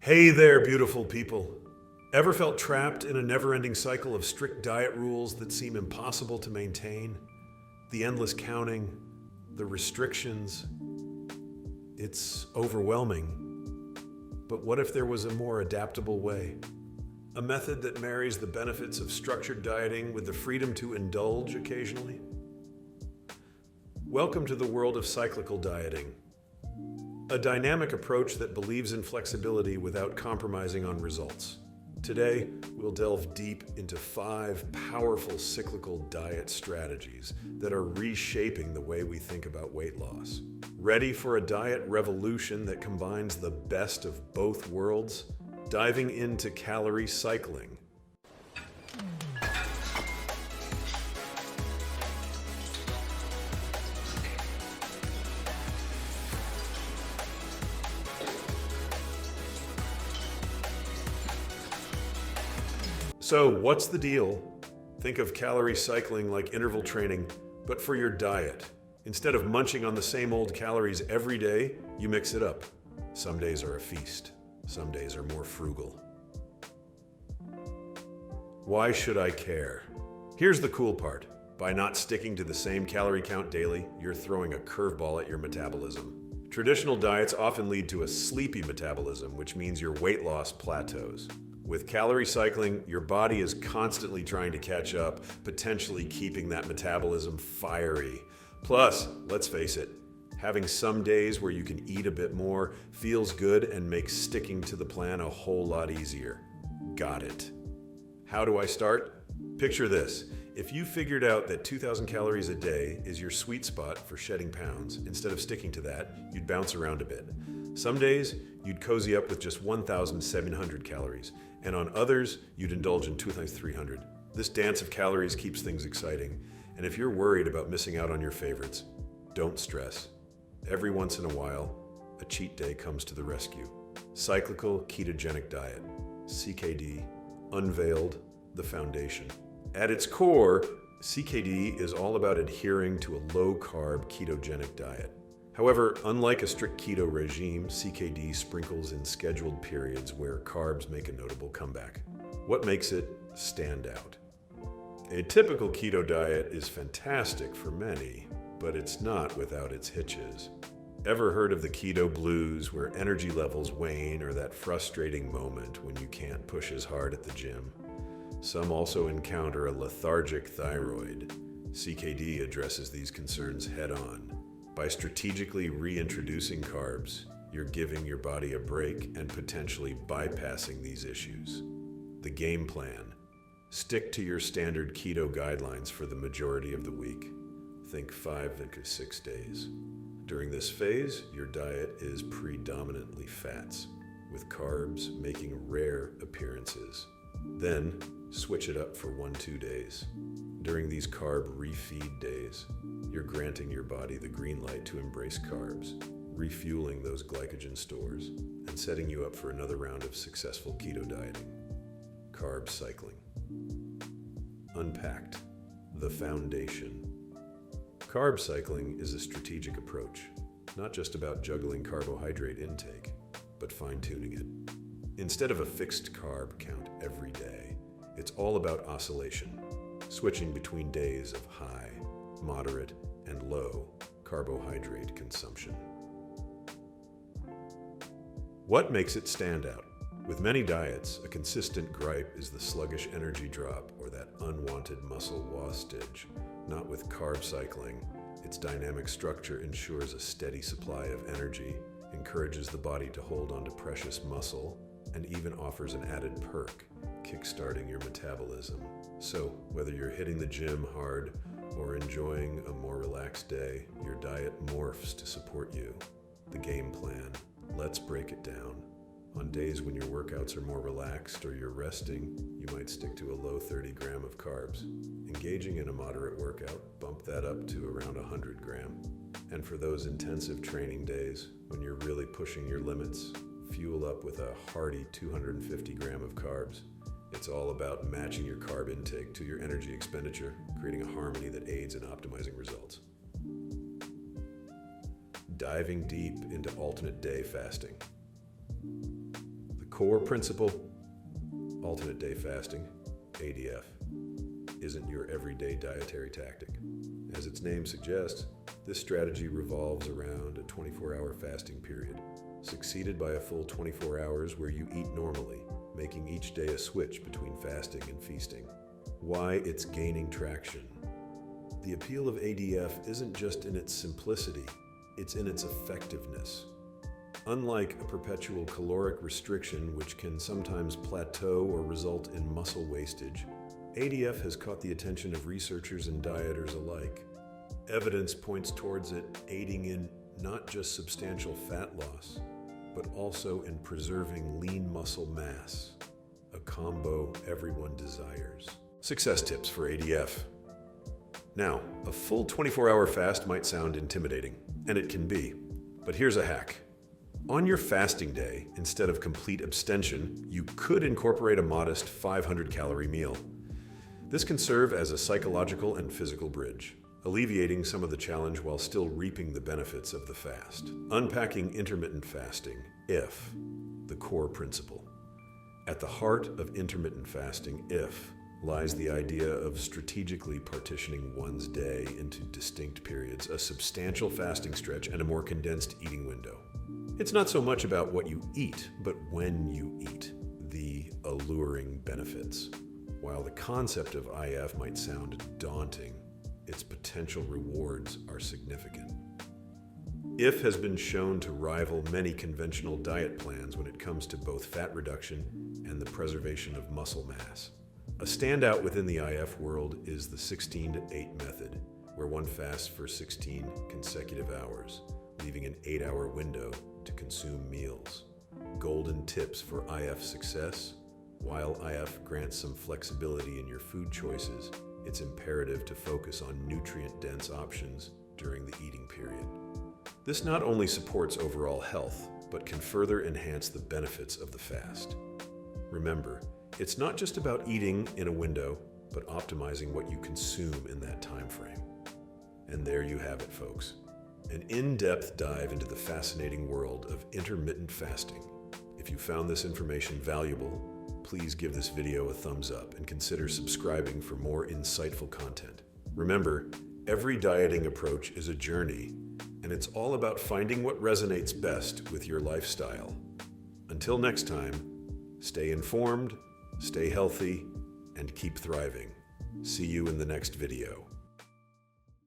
Hey there, beautiful people. Ever felt trapped in a never-ending cycle of strict diet rules that seem impossible to maintain? The endless counting, the restrictions. It's overwhelming. But what if there was a more adaptable way? A method that marries the benefits of structured dieting with the freedom to indulge occasionally? Welcome to the world of cyclical dieting. A dynamic approach that believes in flexibility without compromising on results. Today, we'll delve deep into 5 powerful cyclical diet strategies that are reshaping the way we think about weight loss. Ready for a diet revolution that combines the best of both worlds? Diving into calorie cycling. So, what's the deal? Think of calorie cycling like interval training, but for your diet. Instead of munching on the same old calories every day, you mix it up. Some days are a feast. Some days are more frugal. Why should I care? Here's the cool part. By not sticking to the same calorie count daily, you're throwing a curveball at your metabolism. Traditional diets often lead to a sleepy metabolism, which means your weight loss plateaus. With calorie cycling, your body is constantly trying to catch up, potentially keeping that metabolism fiery. Plus, let's face it, having some days where you can eat a bit more feels good and makes sticking to the plan a whole lot easier. Got it. How do I start? Picture this. If you figured out that 2,000 calories a day is your sweet spot for shedding pounds, instead of sticking to that, you'd bounce around a bit. Some days, you'd cozy up with just 1,700 calories, and on others, you'd indulge in 2,300. This dance of calories keeps things exciting, and if you're worried about missing out on your favorites, don't stress. Every once in a while, a cheat day comes to the rescue. Cyclical Ketogenic Diet, CKD, unveiled, the foundation. At its core, CKD is all about adhering to a low-carb ketogenic diet. However, unlike a strict keto regime, CKD sprinkles in scheduled periods where carbs make a notable comeback. What makes it stand out? A typical keto diet is fantastic for many, but it's not without its hitches. Ever heard of the keto blues, where energy levels wane, or that frustrating moment when you can't push as hard at the gym? Some also encounter a lethargic thyroid. CKD addresses these concerns head-on. By strategically reintroducing carbs, you're giving your body a break and potentially bypassing these issues. The game plan. Stick to your standard keto guidelines for the majority of the week. Think 5 to 6 days. During this phase, your diet is predominantly fats, with carbs making rare appearances. Then, switch it up for 1-2 days. During these carb refeed days, you're granting your body the green light to embrace carbs, refueling those glycogen stores, and setting you up for another round of successful keto dieting. Carb cycling. Unpacked. The foundation. Carb cycling is a strategic approach, not just about juggling carbohydrate intake, but fine-tuning it. Instead of a fixed carb count every day, it's all about oscillation, switching between days of high, moderate, and low carbohydrate consumption. What makes it stand out? With many diets, a consistent gripe is the sluggish energy drop or that unwanted muscle wastage. Not with carb cycling. Its dynamic structure ensures a steady supply of energy, encourages the body to hold onto precious muscle, and even offers an added perk, kickstarting your metabolism. So, whether you're hitting the gym hard or enjoying a more relaxed day, your diet morphs to support you. The game plan. Let's break it down. On days when your workouts are more relaxed or you're resting, you might stick to a low 30 gram of carbs. Engaging in a moderate workout, bump that up to around 100 gram. And for those intensive training days, when you're really pushing your limits, fuel up with a hearty 250 gram of carbs. It's all about matching your carb intake to your energy expenditure, creating a harmony that aids in optimizing results. Diving deep into alternate day fasting. The core principle, alternate day fasting, ADF, isn't your everyday dietary tactic. As its name suggests, this strategy revolves around a 24-hour fasting period, succeeded by a full 24 hours where you eat normally, making each day a switch between fasting and feasting. Why it's gaining traction. The appeal of ADF isn't just in its simplicity, it's in its effectiveness. Unlike a perpetual caloric restriction, which can sometimes plateau or result in muscle wastage, ADF has caught the attention of researchers and dieters alike. Evidence points towards it aiding in not just substantial fat loss, but also in preserving lean muscle mass, a combo everyone desires. Success tips for ADF. Now, a full 24-hour fast might sound intimidating, and it can be, but here's a hack. On your fasting day, instead of complete abstention, you could incorporate a modest 500-calorie meal. This can serve as a psychological and physical bridge, alleviating some of the challenge while still reaping the benefits of the fast. Unpacking intermittent fasting, IF, the core principle. At the heart of intermittent fasting, IF, lies the idea of strategically partitioning one's day into distinct periods, a substantial fasting stretch, and a more condensed eating window. It's not so much about what you eat, but when you eat, the alluring benefits. While the concept of IF might sound daunting, its potential rewards are significant. IF has been shown to rival many conventional diet plans when it comes to both fat reduction and the preservation of muscle mass. A standout within the IF world is the 16-8 method, where one fasts for 16 consecutive hours, leaving an 8-hour window to consume meals. Golden tips for IF success. While IF grants some flexibility in your food choices, it's imperative to focus on nutrient-dense options during the eating period. This not only supports overall health, but can further enhance the benefits of the fast. Remember, it's not just about eating in a window, but optimizing what you consume in that time frame. And there you have it, folks. An in-depth dive into the fascinating world of intermittent fasting. If you found this information valuable, please give this video a thumbs up and consider subscribing for more insightful content. Remember, every dieting approach is a journey, and it's all about finding what resonates best with your lifestyle. Until next time, stay informed, stay healthy, and keep thriving. See you in the next video.